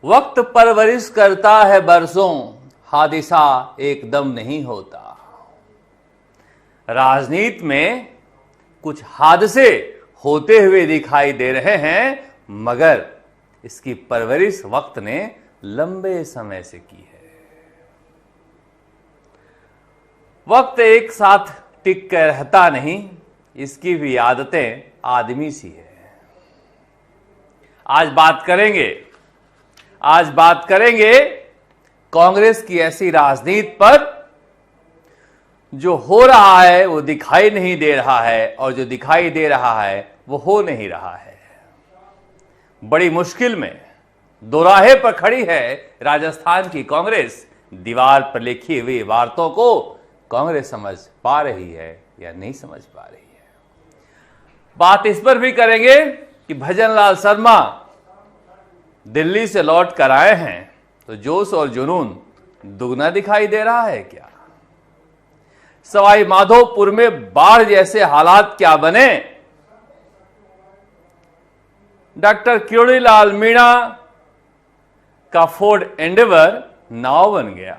वक्त परवरिश करता है बरसों, हादिसा एकदम नहीं होता। राजनीति में कुछ हादसे होते हुए दिखाई दे रहे हैं, मगर इसकी परवरिश वक्त ने लंबे समय से की है। वक्त एक साथ टिक कर रहता नहीं, इसकी भी आदतें आदमी सी है। आज बात करेंगे कांग्रेस की ऐसी राजनीति पर जो हो रहा है वो दिखाई नहीं दे रहा है, और जो दिखाई दे रहा है वो हो नहीं रहा है। बड़ी मुश्किल में दोराहे पर खड़ी है राजस्थान की कांग्रेस। दीवार पर लिखी हुई वार्तों को कांग्रेस समझ पा रही है या नहीं समझ पा रही है। बात इस पर भी करेंगे कि भजनलाल शर्मा दिल्ली से लौट कर आए हैं तो जोश और जुनून दुगना दिखाई दे रहा है क्या? सवाई माधोपुर में बाढ़ जैसे हालात क्या बने? डॉक्टर किरोड़ीलाल मीणा का फोर्ड एंडेवर नाव बन गया।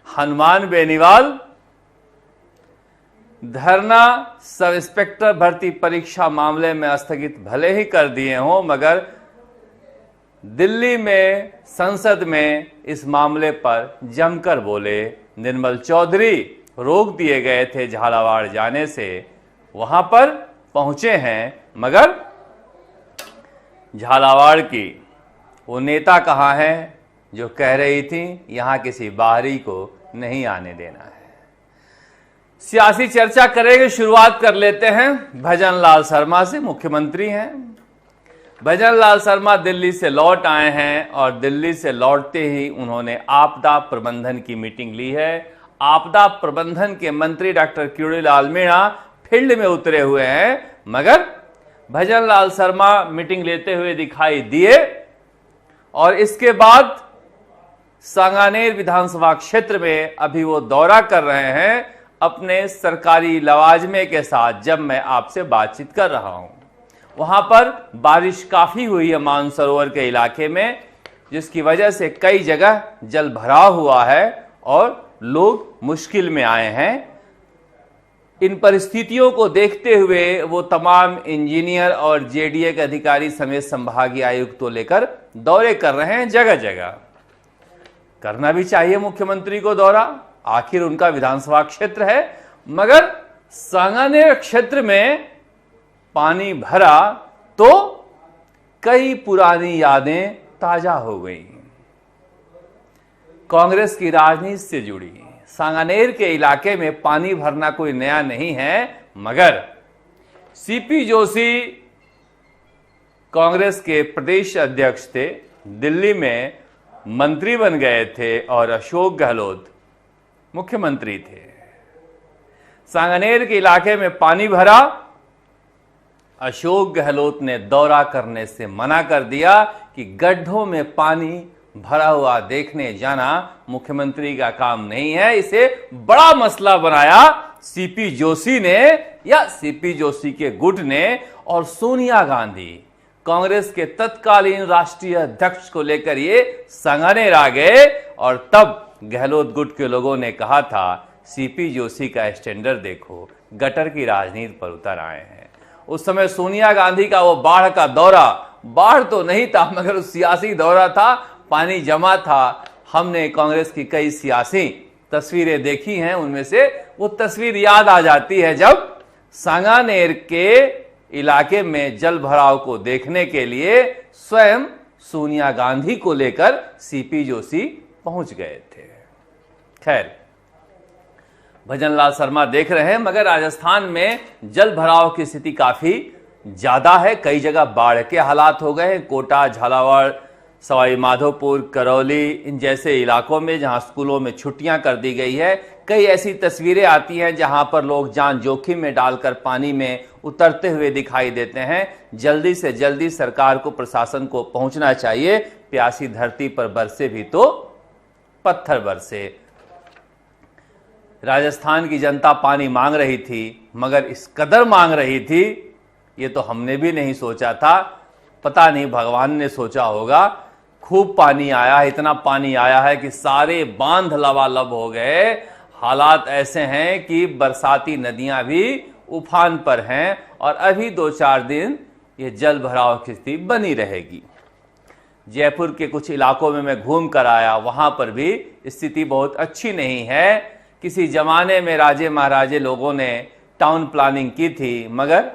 हनुमान बेनीवाल धरना सब इंस्पेक्टर भर्ती परीक्षा मामले में स्थगित भले ही कर दिए हों, मगर दिल्ली में संसद में इस मामले पर जमकर बोले। निर्मल चौधरी रोक दिए गए थे झालावाड़ जाने से, वहां पर पहुंचे हैं, मगर झालावाड़ की वो नेता कहां है जो कह रही थी यहां किसी बाहरी को नहीं आने देना है। सियासी चर्चा करेंगे। शुरुआत कर लेते हैं भजनलाल शर्मा से। मुख्यमंत्री हैं भजनलाल शर्मा, दिल्ली से लौट आए हैं और दिल्ली से लौटते ही उन्होंने आपदा प्रबंधन की मीटिंग ली है। आपदा प्रबंधन के मंत्री डॉक्टर किरोड़ीलाल मीणा फील्ड में उतरे हुए हैं, मगर भजनलाल शर्मा मीटिंग लेते हुए दिखाई दिए। और इसके बाद सांगानेर विधानसभा क्षेत्र में अभी वो दौरा कर रहे हैं अपने सरकारी लवाजमे के साथ। जब मैं आपसे बातचीत कर रहा हूं, वहां पर बारिश काफी हुई है मानसरोवर के इलाके में, जिसकी वजह से कई जगह जल भराव हुआ है और लोग मुश्किल में आए हैं। इन परिस्थितियों को देखते हुए वो तमाम इंजीनियर और जेडीए के अधिकारी समेत संभागीय आयुक्त को लेकर दौरे कर रहे हैं जगह जगह। करना भी चाहिए मुख्यमंत्री को दौरा, आखिर उनका विधानसभा क्षेत्र है। मगर सांगानेर क्षेत्र में पानी भरा तो कई पुरानी यादें ताजा हो गई। कांग्रेस की राजनीति से जुड़ी सांगानेर के इलाके में पानी भरना कोई नया नहीं है, मगर सीपी जोशी कांग्रेस के प्रदेश अध्यक्ष थे, दिल्ली में मंत्री बन गए थे और अशोक गहलोत मुख्यमंत्री थे। सांगानेर के इलाके में पानी भरा, अशोक गहलोत ने दौरा करने से मना कर दिया कि गड्ढों में पानी भरा हुआ देखने जाना मुख्यमंत्री का काम नहीं है। इसे बड़ा मसला बनाया सीपी जोशी ने या सीपी जोशी के गुट ने, और सोनिया गांधी कांग्रेस के तत्कालीन राष्ट्रीय अध्यक्ष को लेकर ये सांगानेर आ गए। और तब गहलोत गुट के लोगों ने कहा था सीपी जोशी का स्टैंडर्ड देखो, गटर की राजनीति पर उतर आए हैं। उस समय सोनिया गांधी का वो बाढ़ का दौरा, बाढ़ तो नहीं था मगर सियासी दौरा था, पानी जमा था। हमने कांग्रेस की कई सियासी तस्वीरें देखी हैं, उनमें से वो तस्वीर याद आ जाती है जब सांगानेर के इलाके में जल भराव को देखने के लिए स्वयं सोनिया गांधी को लेकर सीपी जोशी पहुंच गए थे। खैर, भजनलाल शर्मा देख रहे हैं, मगर राजस्थान में जल भराव की स्थिति काफी ज्यादा है। कई जगह बाढ़ के हालात हो गए हैं। कोटा, झालावाड़, सवाई माधोपुर, करौली, इन जैसे इलाकों में जहां स्कूलों में छुट्टियां कर दी गई है, कई ऐसी तस्वीरें आती हैं जहां पर लोग जान जोखिम में डालकर पानी में उतरते हुए दिखाई देते हैं। जल्दी से जल्दी सरकार को, प्रशासन को पहुंचना चाहिए। प्यासी धरती पर बरसे भी तो पत्थर बरसे। राजस्थान की जनता पानी मांग रही थी, मगर इस कदर मांग रही थी ये तो हमने भी नहीं सोचा था। पता नहीं भगवान ने सोचा होगा। खूब पानी आया है, इतना पानी आया है कि सारे बांध लबालब हो गए। हालात ऐसे हैं कि बरसाती नदियां भी उफान पर हैं और अभी 2-4 दिन ये जल भराव की स्थिति बनी रहेगी। जयपुर के कुछ इलाकों में मैं घूम कर आया, वहां पर भी स्थिति बहुत अच्छी नहीं है। किसी जमाने में राजे महाराजे लोगों ने टाउन प्लानिंग की थी, मगर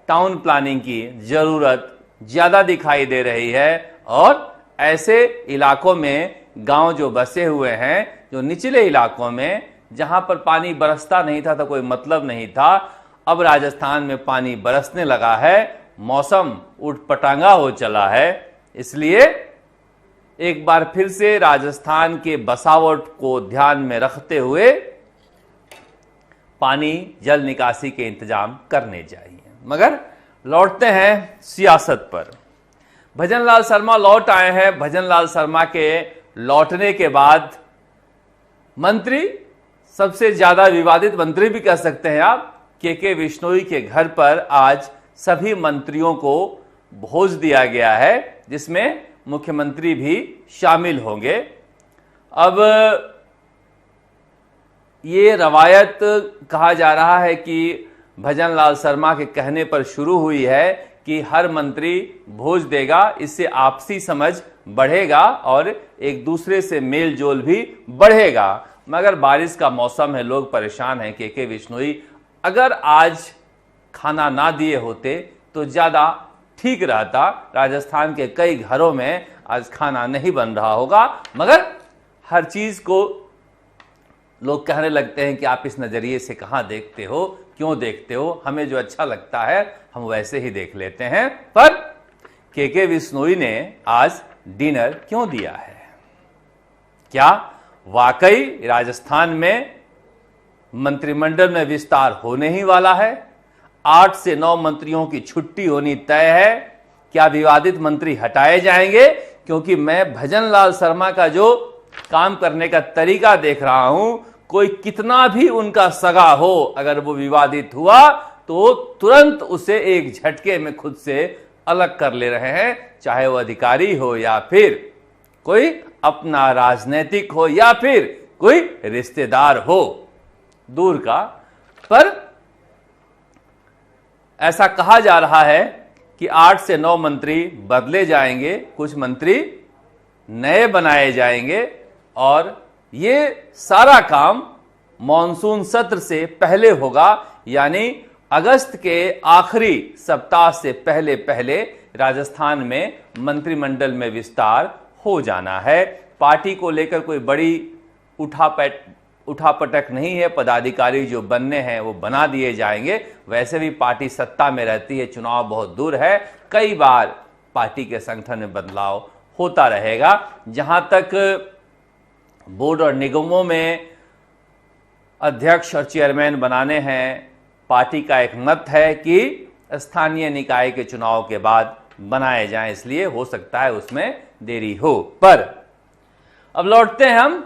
टाउन प्लानिंग की जरूरत ज्यादा दिखाई दे रही है और ऐसे इलाकों में गांव जो बसे हुए हैं, जो निचले इलाकों में जहां पर पानी बरसता नहीं था तो कोई मतलब नहीं था, अब राजस्थान में पानी बरसने लगा है, मौसम उठपटांगा हो चला है। इसलिए एक बार फिर से राजस्थान के बसावट को ध्यान में रखते हुए पानी जल निकासी के इंतजाम करने चाहिए। मगर लौटते हैं सियासत पर। भजनलाल शर्मा लौट आए हैं। भजनलाल शर्मा के लौटने के बाद मंत्री, सबसे ज्यादा विवादित मंत्री भी कह सकते हैं आप, के विश्नोई के घर पर आज सभी मंत्रियों को भोज दिया गया है, जिसमें मुख्यमंत्री भी शामिल होंगे। अब ये रवायत कहा जा रहा है कि भजनलाल शर्मा के कहने पर शुरू हुई है कि हर मंत्री भोज देगा, इससे आपसी समझ बढ़ेगा और एक दूसरे से मेल जोल भी बढ़ेगा। मगर बारिश का मौसम है, लोग परेशान हैं। के विश्नोई अगर आज खाना ना दिए होते तो ज्यादा ठीक रहता। राजस्थान के कई घरों में आज खाना नहीं बन रहा होगा, मगर हर चीज को लोग कहने लगते हैं कि आप इस नजरिए से कहां देखते हो, क्यों देखते हो, हमें जो अच्छा लगता है हम वैसे ही देख लेते हैं। पर के विश्नोई ने आज डिनर क्यों दिया है? क्या वाकई राजस्थान में मंत्रिमंडल में विस्तार होने ही वाला है? 8 से 9 मंत्रियों की छुट्टी होनी तय है। क्या विवादित मंत्री हटाए जाएंगे? क्योंकि मैं भजनलाल शर्मा का जो काम करने का तरीका देख रहा हूं, कोई कितना भी उनका सगा हो, अगर वो विवादित हुआ तो तुरंत उसे एक झटके में खुद से अलग कर ले रहे हैं, चाहे वो अधिकारी हो या फिर कोई अपना राजनीतिक हो या फिर कोई रिश्तेदार हो दूर का। पर ऐसा कहा जा रहा है कि 8 से 9 मंत्री बदले जाएंगे, कुछ मंत्री नए बनाए जाएंगे और ये सारा काम मॉनसून सत्र से पहले होगा, यानी अगस्त के आखिरी सप्ताह से पहले पहले राजस्थान में मंत्रिमंडल में विस्तार हो जाना है। पार्टी को लेकर कोई बड़ी उठापटक नहीं है। पदाधिकारी जो बनने हैं वो बना दिए जाएंगे। वैसे भी पार्टी सत्ता में रहती है, चुनाव बहुत दूर है, कई बार पार्टी के संगठन में बदलाव होता रहेगा। जहां तक बोर्ड और निगमों में अध्यक्ष और चेयरमैन बनाने हैं, पार्टी का एक मत है कि स्थानीय निकाय के चुनाव के बाद बनाए जाएं, इसलिए हो सकता है उसमें देरी हो। पर अब लौटते हैं हम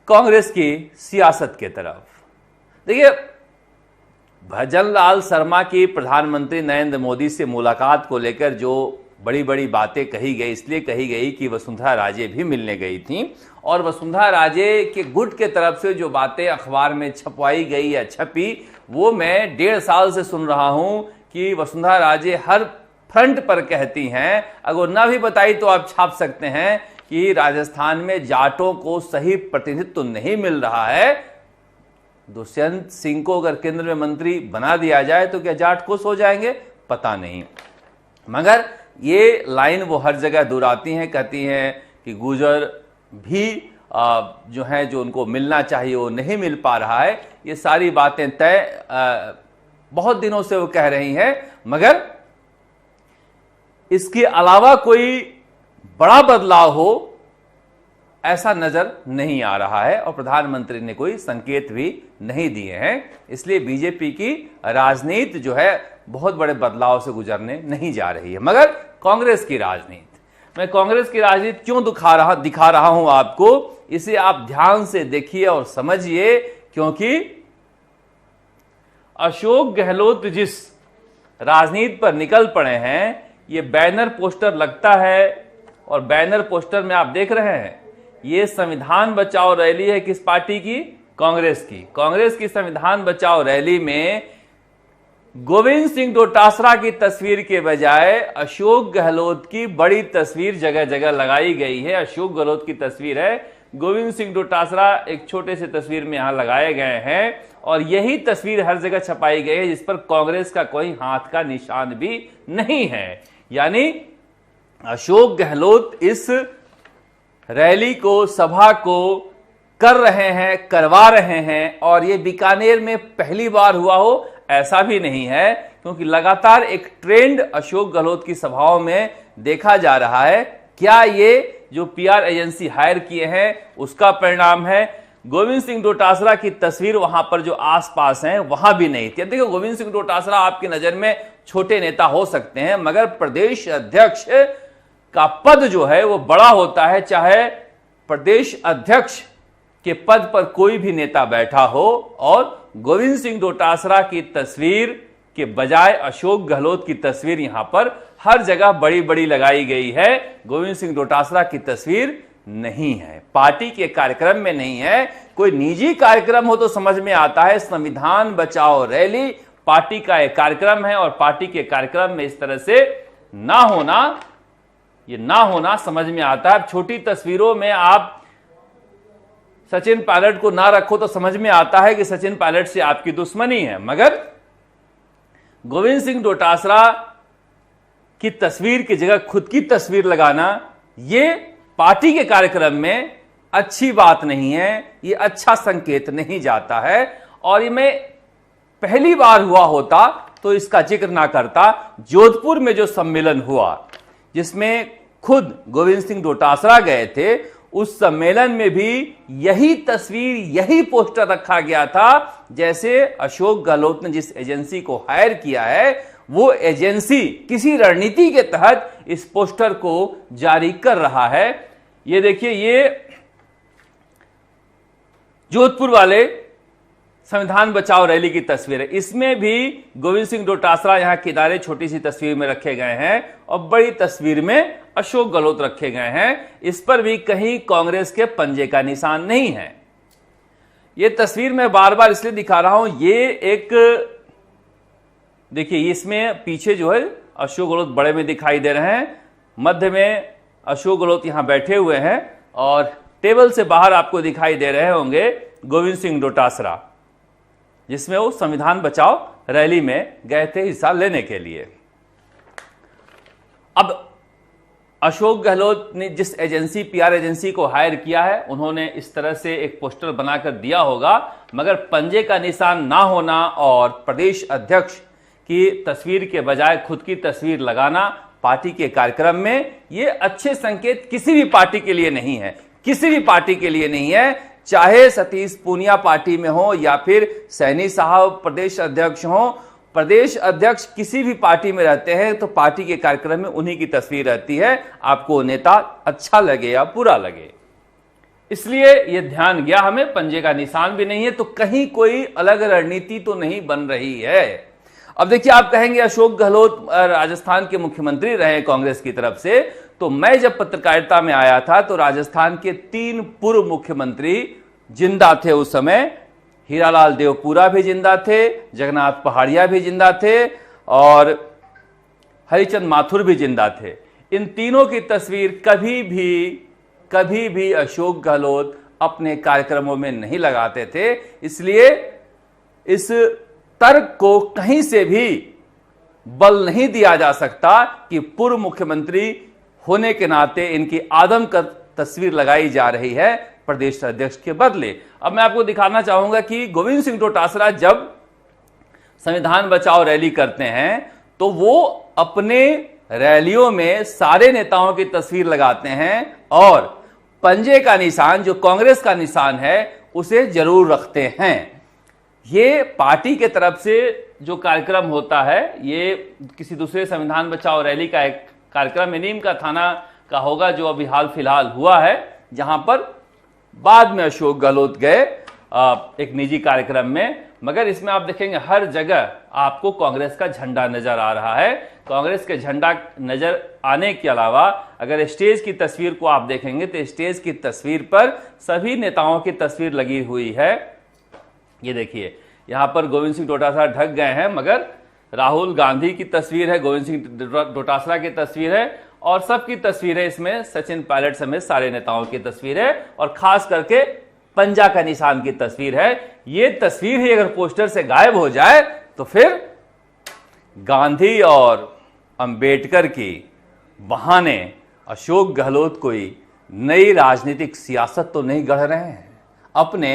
कांग्रेस की सियासत के तरफ। देखिए, भजनलाल शर्मा की प्रधानमंत्री नरेंद्र मोदी से मुलाकात को लेकर जो बड़ी बड़ी बातें कही गई, इसलिए कही गई कि वसुंधरा राजे भी मिलने गई थी और वसुंधरा राजे के गुट के तरफ से जो बातें अखबार में छपवाई गई या छपी, वो मैं 1.5 साल से सुन रहा हूं कि वसुंधरा राजे हर फ्रंट पर कहती हैं, अगर ना भी बताई तो आप छाप सकते हैं कि राजस्थान में जाटों को सही प्रतिनिधित्व नहीं मिल रहा है। दुष्यंत सिंह को अगर केंद्र में मंत्री बना दिया जाए तो क्या जाट खुश हो जाएंगे? पता नहीं। मगर ये लाइन वो हर जगह दोहराती हैं, कहती हैं कि गुर्जर भी जो है, जो उनको मिलना चाहिए वो नहीं मिल पा रहा है। ये सारी बातें तय बहुत दिनों से वो कह रही हैं, मगर इसके अलावा कोई बड़ा बदलाव हो ऐसा नजर नहीं आ रहा है और प्रधानमंत्री ने कोई संकेत भी नहीं दिए हैं। इसलिए बीजेपी की राजनीति जो है बहुत बड़े बदलाव से गुजरने नहीं जा रही है। मगर कांग्रेस की राजनीति, मैं कांग्रेस की राजनीति क्यों दिखा रहा हूं आपको, इसे आप ध्यान से देखिए और समझिए, क्योंकि अशोक गहलोत जिस राजनीति पर निकल पड़े हैं, ये बैनर पोस्टर लगता है और बैनर पोस्टर में आप देख रहे हैं, ये संविधान बचाओ रैली है किस पार्टी की? कांग्रेस की। कांग्रेस की संविधान बचाओ रैली में गोविंद सिंह डोटासरा की तस्वीर के बजाय अशोक गहलोत की बड़ी तस्वीर जगह जगह लगाई गई है। अशोक गहलोत की तस्वीर है, गोविंद सिंह डोटासरा एक छोटे से तस्वीर में यहां लगाए गए हैं और यही तस्वीर हर जगह छपाई गई है जिस पर कांग्रेस का कोई हाथ का निशान भी नहीं है। यानी अशोक गहलोत इस रैली को, सभा को कर रहे हैं, करवा रहे हैं और ये बीकानेर में पहली बार हुआ हो ऐसा भी नहीं है, क्योंकि लगातार एक ट्रेंड अशोक गहलोत की सभाओं में देखा जा रहा है। क्या ये जो पीआर एजेंसी हायर किए हैं उसका परिणाम है? गोविंद सिंह डोटासरा की तस्वीर वहां पर जो आसपास हैं वहां भी नहीं थी। देखो, गोविंद सिंह डोटासरा आपकी नजर में छोटे नेता हो सकते हैं, मगर प्रदेश अध्यक्ष का पद जो है वो बड़ा होता है, चाहे प्रदेश अध्यक्ष के पद पर कोई भी नेता बैठा हो। और गोविंद सिंह डोटासरा की तस्वीर के बजाय अशोक गहलोत की तस्वीर यहां पर हर जगह बड़ी बड़ी लगाई गई है। गोविंद सिंह डोटासरा की तस्वीर नहीं है, पार्टी के कार्यक्रम में नहीं है। कोई निजी कार्यक्रम हो तो समझ में आता है, संविधान बचाओ रैली पार्टी का एक कार्यक्रम है और पार्टी के कार्यक्रम में इस तरह से ना होना समझ में आता है। छोटी तस्वीरों में आप सचिन पायलट को ना रखो तो समझ में आता है कि सचिन पायलट से आपकी दुश्मनी है, मगर गोविंद सिंह डोटासरा की तस्वीर की जगह खुद की तस्वीर लगाना ये पार्टी के कार्यक्रम में अच्छी बात नहीं है, ये अच्छा संकेत नहीं जाता है। और ये मैं पहली बार हुआ होता तो इसका जिक्र ना करता। जोधपुर में जो सम्मेलन हुआ जिसमें खुद गोविंद सिंह डोटासरा गए थे, उस सम्मेलन में भी यही तस्वीर, यही पोस्टर रखा गया था। जैसे अशोक गहलोत ने जिस एजेंसी को हायर किया है वो एजेंसी किसी रणनीति के तहत इस पोस्टर को जारी कर रहा है। ये देखिए, ये जोधपुर वाले संविधान बचाओ रैली की तस्वीर है। इसमें भी गोविंद सिंह डोटासरा यहां किनारे छोटी सी तस्वीर में रखे गए हैं और बड़ी तस्वीर में अशोक गहलोत रखे गए हैं। इस पर भी कहीं कांग्रेस के पंजे का निशान नहीं है। यह तस्वीर मैं बार बार इसलिए दिखा रहा हूं, ये एक देखिए, इसमें पीछे जो है अशोक गहलोत बड़े में दिखाई दे रहे हैं, मध्य में अशोक गहलोत यहां बैठे हुए हैं और टेबल से बाहर आपको दिखाई दे रहे होंगे गोविंद सिंह डोटासरा, जिसमें वो संविधान बचाओ रैली में गए थे हिस्सा लेने के लिए। अब अशोक गहलोत ने जिस एजेंसी, पीआर एजेंसी को हायर किया है, उन्होंने इस तरह से एक पोस्टर बनाकर दिया होगा, मगर पंजे का निशान ना होना और प्रदेश अध्यक्ष की तस्वीर के बजाय खुद की तस्वीर लगाना पार्टी के कार्यक्रम में, ये अच्छे संकेत किसी भी पार्टी के लिए नहीं है, किसी भी पार्टी के लिए नहीं है। चाहे सतीश पूनिया पार्टी में हो या फिर सैनी साहब प्रदेश अध्यक्ष हो, प्रदेश अध्यक्ष किसी भी पार्टी में रहते हैं तो पार्टी के कार्यक्रम में उन्हीं की तस्वीर रहती है, आपको नेता अच्छा लगे या बुरा लगे। इसलिए यह ध्यान गया हमें, पंजे का निशान भी नहीं है, तो कहीं कोई अलग रणनीति तो नहीं बन रही है। अब देखिए, आप कहेंगे अशोक गहलोत राजस्थान के मुख्यमंत्री रहे कांग्रेस की तरफ से, तो मैं जब पत्रकारिता में आया था तो राजस्थान के 3 पूर्व मुख्यमंत्री जिंदा थे उस समय। हीरालाल देवपुरा भी जिंदा थे, जगन्नाथ पहाड़िया भी जिंदा थे और हरिचंद माथुर भी जिंदा थे। इन तीनों की तस्वीर कभी भी अशोक गहलोत अपने कार्यक्रमों में नहीं लगाते थे। इसलिए इस तर्क को कहीं से भी बल नहीं दिया जा सकता कि पूर्व मुख्यमंत्री होने के नाते इनकी आदम का तस्वीर लगाई जा रही है प्रदेश अध्यक्ष के बदले। अब मैं आपको दिखाना चाहूंगा कि गोविंद सिंह डोटासरा जब संविधान बचाओ रैली करते हैं तो वो अपने रैलियों में सारे नेताओं की तस्वीर लगाते हैं और पंजे का निशान, जो कांग्रेस का निशान है, उसे जरूर रखते हैं। ये पार्टी के तरफ से जो कार्यक्रम होता है, ये किसी दूसरे संविधान बचाओ रैली का एक कार्यक्रम नीम का थाना का होगा जो अभी हाल फिलहाल हुआ है, जहां पर बाद में अशोक गहलोत गए एक निजी कार्यक्रम में, मगर इसमें आप देखेंगे हर जगह आपको कांग्रेस का झंडा नजर आ रहा है। कांग्रेस के झंडा नजर आने के अलावा अगर स्टेज की तस्वीर को आप देखेंगे तो स्टेज की तस्वीर पर सभी नेताओं की तस्वीर लगी हुई है। ये देखिए, यहां पर गोविंद सिंह डोटासरा ढक गए हैं, मगर राहुल गांधी की तस्वीर है, गोविंद सिंह डोटासरा की तस्वीर है और सबकी तस्वीर है। इसमें सचिन पायलट समेत सारे नेताओं की तस्वीर है और खास करके पंजा का निशान की तस्वीर है। ये तस्वीर ही अगर पोस्टर से गायब हो जाए तो फिर गांधी और अंबेडकर की बहाने अशोक गहलोत कोई नई राजनीतिक सियासत तो नहीं गढ़ रहे हैं अपने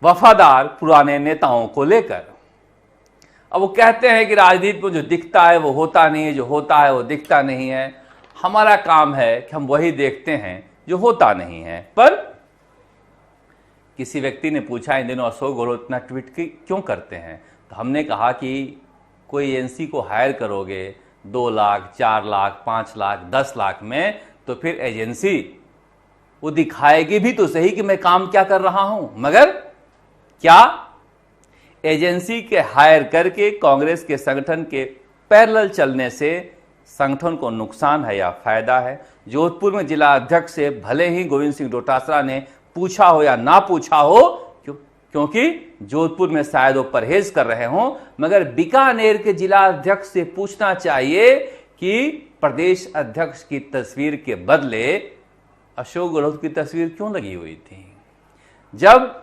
वफादार पुराने नेताओं को लेकर। अब वो कहते हैं कि राजनीति में जो दिखता है वो होता नहीं है, जो होता है वो दिखता नहीं है। हमारा काम है कि हम वही देखते हैं जो होता नहीं है। पर किसी व्यक्ति ने पूछा इन दिनों अशोक गहलोत इतना ट्वीट क्यों करते हैं, तो हमने कहा कि कोई एजेंसी को हायर करोगे 2 लाख 4 लाख 5 लाख 10 लाख में, तो फिर एजेंसी वो दिखाएगी भी तो सही कि मैं काम क्या कर रहा हूं। मगर क्या एजेंसी के हायर करके कांग्रेस के संगठन के पैरेलल चलने से संगठन को नुकसान है या फायदा है? जोधपुर में जिला अध्यक्ष से भले ही गोविंद सिंह डोटासरा ने पूछा हो या ना पूछा हो, क्योंकि जोधपुर में शायद वो परहेज कर रहे हों, मगर बीकानेर के जिला अध्यक्ष से पूछना चाहिए कि प्रदेश अध्यक्ष की तस्वीर के बदले अशोक गहलोत की तस्वीर क्यों लगी हुई थी। जब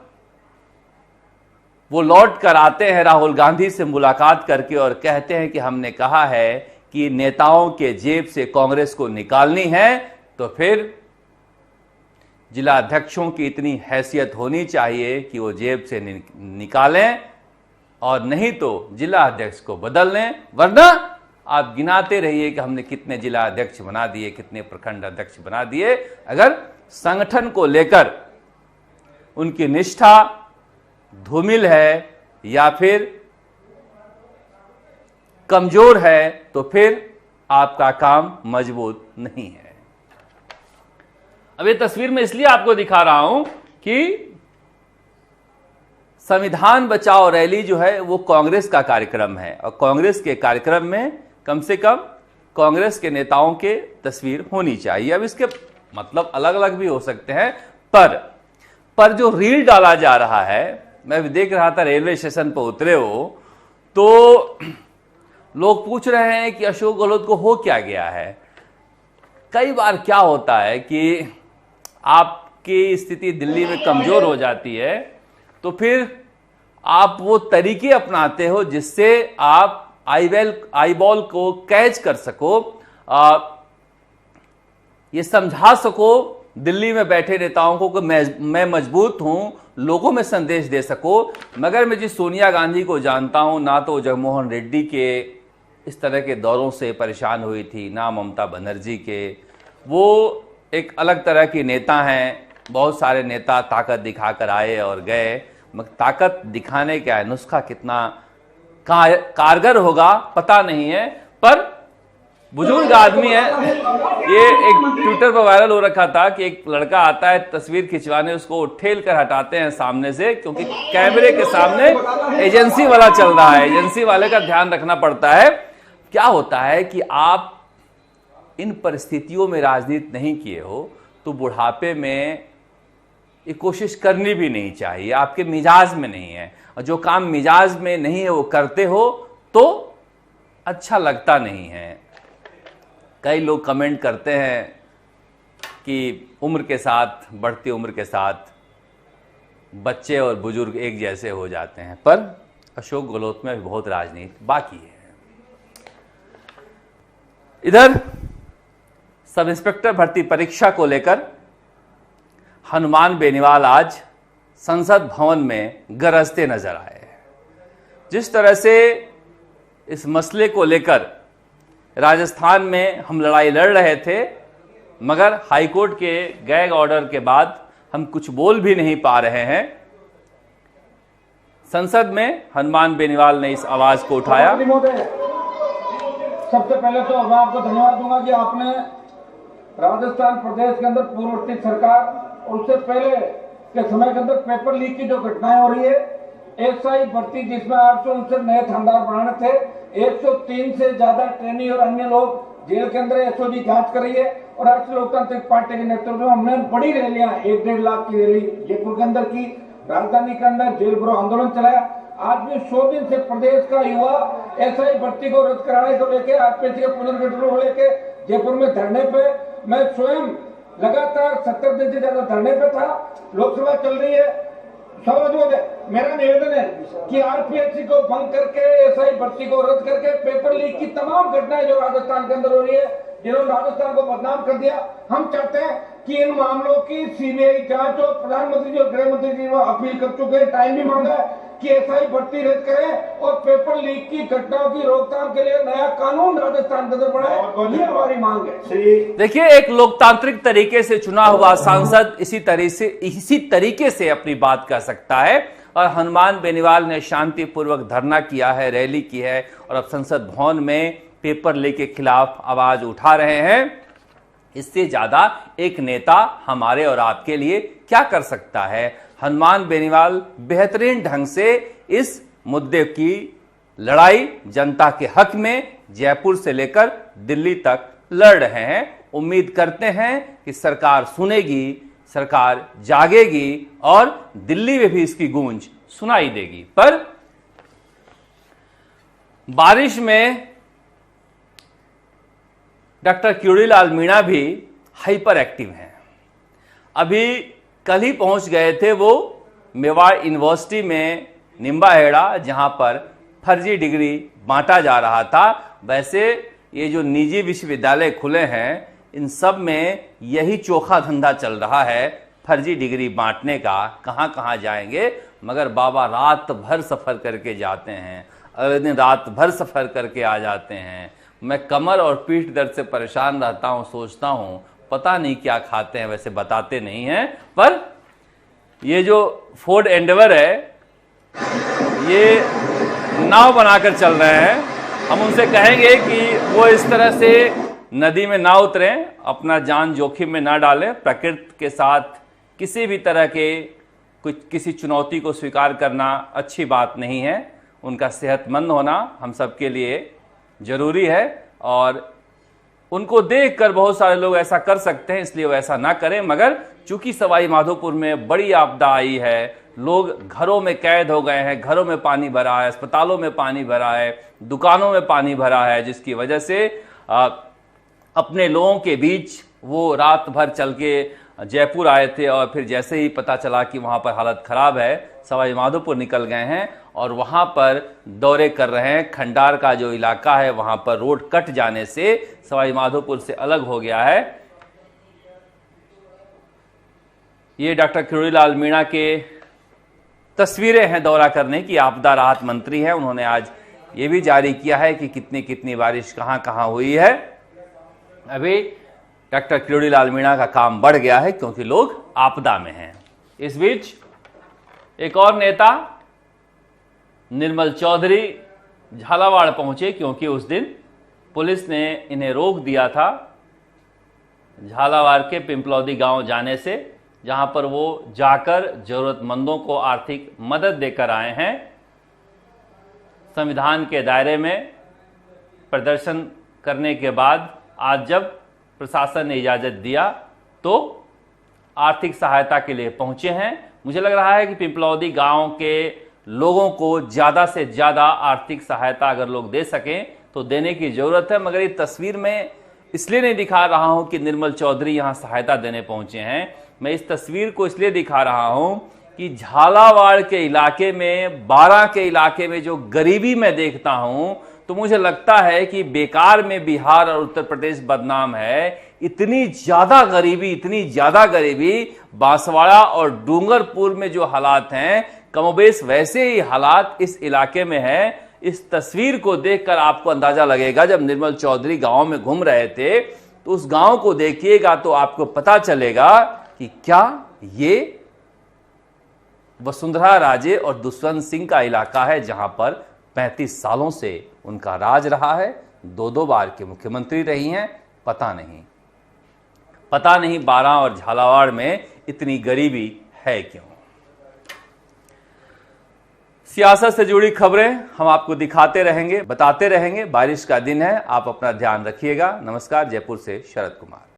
वो लौट कर आते हैं राहुल गांधी से मुलाकात करके और कहते हैं कि हमने कहा है कि नेताओं के जेब से कांग्रेस को निकालनी है, तो फिर जिला अध्यक्षों की इतनी हैसियत होनी चाहिए कि वो जेब से निकालें और नहीं तो जिला अध्यक्ष को बदल लें। वरना आप गिनाते रहिए कि हमने कितने जिला अध्यक्ष बना दिए, कितने प्रखंड अध्यक्ष बना दिए। अगर संगठन को लेकर उनकी निष्ठा धूमिल है या फिर कमजोर है तो फिर आपका काम मजबूत नहीं है। अब ये तस्वीर में इसलिए आपको दिखा रहा हूं कि संविधान बचाओ रैली जो है वो कांग्रेस का कार्यक्रम है और कांग्रेस के कार्यक्रम में कम से कम कांग्रेस के नेताओं के तस्वीर होनी चाहिए। अब इसके मतलब अलग अलग भी हो सकते हैं, पर जो रील डाला जा रहा है, मैं भी देख रहा था रेलवे स्टेशन पर उतरे हो तो लोग पूछ रहे हैं कि अशोक गहलोत को हो क्या गया है। कई बार क्या होता है कि आपकी स्थिति दिल्ली में कमजोर हो जाती है तो फिर आप वो तरीके अपनाते हो जिससे आप आई बॉल को कैच कर सको, ये समझा सको दिल्ली में बैठे नेताओं को कि मैं मजबूत हूं, लोगों में संदेश दे सको। मगर मैं जिस सोनिया गांधी को जानता हूं, ना तो जगनमोहन रेड्डी के इस तरह के दौरों से परेशान हुई थी, ना ममता बनर्जी के, वो एक अलग तरह की नेता हैं। बहुत सारे नेता ताकत दिखाकर आए और गए, मगर ताकत दिखाने का नुस्खा कितना कारगर होगा पता नहीं है। पर बुजुर्ग आदमी है। ये एक ट्विटर पर वायरल हो रखा था कि एक लड़का आता है तस्वीर खिंचवाने, उसको ठेल कर हटाते हैं सामने से, क्योंकि कैमरे के सामने एजेंसी वाला चल रहा है, एजेंसी वाले का ध्यान रखना पड़ता है। क्या होता है कि आप इन परिस्थितियों में राजनीति नहीं किए हो तो बुढ़ापे में ये कोशिश करनी भी नहीं चाहिए, आपके मिजाज में नहीं है। और जो काम मिजाज में नहीं है वो करते हो तो अच्छा लगता नहीं है। कई लोग कमेंट करते हैं कि उम्र के साथ, बढ़ती उम्र के साथ बच्चे और बुजुर्ग एक जैसे हो जाते हैं, पर अशोक गहलोत में भी बहुत राजनीति बाकी है। इधर सब इंस्पेक्टर भर्ती परीक्षा को लेकर हनुमान बेनीवाल आज संसद भवन में गरजते नजर आए। जिस तरह से इस मसले को लेकर राजस्थान में हम लड़ाई लड़ रहे थे, मगर हाईकोर्ट के गैग ऑर्डर के बाद हम कुछ बोल भी नहीं पा रहे हैं, संसद में हनुमान बेनीवाल ने इस आवाज को उठाया। सबसे पहले तो मैं आपको धन्यवाद दूंगा कि आपने राजस्थान प्रदेश के अंदर पूर्ववर्ती सरकार और उससे पहले के समय के अंदर पेपर लीक की जो घटनाएं हो रही है, एसआई भर्ती जिसमें 859 नए थानेदार बनाने थे, 103 से ज्यादा ट्रेनी और अन्य लोग जेल के अंदर एसओजी जांच कर रही है। और राष्ट्रीय लोकतांत्रिक पार्टी के नेतृत्व में हमने बड़ी रैलियां 1-1.5 लाख की रैली जयपुर के अंदर की, राजधानी के अंदर जेल भरो आंदोलन चलाया। आज भी 100 दिन से प्रदेश का युवा एसआई भर्ती को रद्द कराने को लेकर, आरपीएससी के पुनर्गठन को लेकर जयपुर में धरने पे, मैं स्वयं लगातार 70 दिन से ज्यादा धरने पे था। लोकसभा चल रही है, मेरा निवेदन है कि आरपीएससी को भंग करके एसआई भर्ती को रद्द करके पेपर लीक की तमाम घटनाएं जो राजस्थान के अंदर हो रही है, जिन्होंने राजस्थान को बदनाम कर दिया, हम चाहते हैं कि इन मामलों की सीबीआई जांच हो। प्रधानमंत्री जी और गृह मंत्री जी अपील कर चुके हैं, टाइम भी मांगा है कि एसआई भर्ती रद्द करें और पेपर लीक की घटनाओं की रोकथाम के लिए नया कानून राजस्थान के अंदर बनाए, ये हमारी मांग है। देखिए, एक लोकतांत्रिक तरीके से चुना हुआ सांसद इसी तरीके से अपनी बात कर सकता है। और हनुमान बेनीवाल ने शांतिपूर्वक धरना किया है, रैली की है और अब संसद भवन में पेपर लीक के खिलाफ आवाज उठा रहे हैं। इससे ज्यादा एक नेता हमारे और आपके लिए क्या कर सकता है? हनुमान बेनीवाल बेहतरीन ढंग से इस मुद्दे की लड़ाई जनता के हक में जयपुर से लेकर दिल्ली तक लड़ रहे हैं। उम्मीद करते हैं कि सरकार सुनेगी, सरकार जागेगी और दिल्ली में भी इसकी गूंज सुनाई देगी। पर बारिश में डॉक्टर क्यूरीलाल मीणा भी हाइपर एक्टिव हैं। अभी कल ही पहुंच गए थे वो मेवाड़ यूनिवर्सिटी में निम्बाहेड़ा, जहां पर फर्जी डिग्री बांटा जा रहा था। वैसे ये जो निजी विश्वविद्यालय खुले हैं, इन सब में यही चोखा धंधा चल रहा है, फर्जी डिग्री बांटने का। कहां कहां जाएंगे, मगर बाबा रात भर सफर करके जाते हैं, अगले दिन रात भर सफर करके आ जाते हैं। मैं कमर और पीठ दर्द से परेशान रहता हूं, सोचता हूं पता नहीं क्या खाते हैं, वैसे बताते नहीं हैं। पर ये जो फोर्ड एंडेवर है, ये नाव बनाकर चल रहे हैं। हम उनसे कहेंगे कि वो इस तरह से नदी में ना उतरें, अपना जान जोखिम में ना डालें। प्रकृति के साथ किसी भी तरह के किसी चुनौती को स्वीकार करना अच्छी बात नहीं है। उनका सेहतमंद होना हम सबके लिए जरूरी है और उनको देखकर बहुत सारे लोग ऐसा कर सकते हैं, इसलिए वो ऐसा ना करें। मगर चूंकि सवाई माधोपुर में बड़ी आपदा आई है, लोग घरों में कैद हो गए हैं, घरों में पानी भरा है, अस्पतालों में पानी भरा है, दुकानों में पानी भरा है, जिसकी वजह से अपने लोगों के बीच वो रात भर चल के जयपुर आए थे और फिर जैसे ही पता चला कि वहां पर हालत खराब है, सवाई माधोपुर निकल गए हैं और वहां पर दौरे कर रहे हैं। खंडार का जो इलाका है, वहां पर रोड कट जाने से सवाई माधोपुर से अलग हो गया है। ये डॉक्टर क्यूरीलाल मीणा के तस्वीरें हैं दौरा करने की। आपदा राहत मंत्री हैं, उन्होंने आज ये भी जारी किया है कि कितनी कितनी बारिश कहां कहां हुई है। अभी डॉक्टर क्यूरीलाल मीणा का काम बढ़ गया है क्योंकि लोग आपदा में हैं। इस बीच एक और नेता निर्मल चौधरी झालावाड़ पहुंचे क्योंकि उस दिन पुलिस ने इन्हें रोक दिया था झालावाड़ के पिंपलौदी गांव जाने से, जहां पर वो जाकर जरूरतमंदों को आर्थिक मदद देकर आए हैं। संविधान के दायरे में प्रदर्शन करने के बाद आज जब प्रशासन ने इजाजत दिया तो आर्थिक सहायता के लिए पहुंचे हैं। मुझे लग रहा है कि पिंपलौदी गांव के लोगों को ज्यादा से ज्यादा आर्थिक सहायता अगर लोग दे सकें तो देने की जरूरत है। मगर ये तस्वीर में इसलिए नहीं दिखा रहा हूं कि निर्मल चौधरी यहां सहायता देने पहुंचे हैं। मैं इस तस्वीर को इसलिए दिखा रहा हूं कि झालावाड़ के इलाके में, बारां के इलाके में जो गरीबी मैं देखता हूं तो मुझे लगता है कि बेकार में बिहार और उत्तर प्रदेश बदनाम है। इतनी ज्यादा गरीबी बांसवाड़ा और डूंगरपुर में जो हालात हैं, कमोबेश वैसे ही हालात इस इलाके में है। इस तस्वीर को देखकर आपको अंदाजा लगेगा, जब निर्मल चौधरी गांव में घूम रहे थे तो उस गांव को देखिएगा तो आपको पता चलेगा कि क्या ये वसुंधरा राजे और दुष्यंत सिंह का इलाका है, जहां पर 35 सालों से उनका राज रहा है। 2 बार के मुख्यमंत्री रही हैं। पता नहीं बारां और झालावाड़ में इतनी गरीबी है क्यों? सियासत से जुड़ी खबरें हम आपको दिखाते रहेंगे, बताते रहेंगे। बारिश का दिन है, आप अपना ध्यान रखिएगा। नमस्कार, जयपुर से शरद कुमार।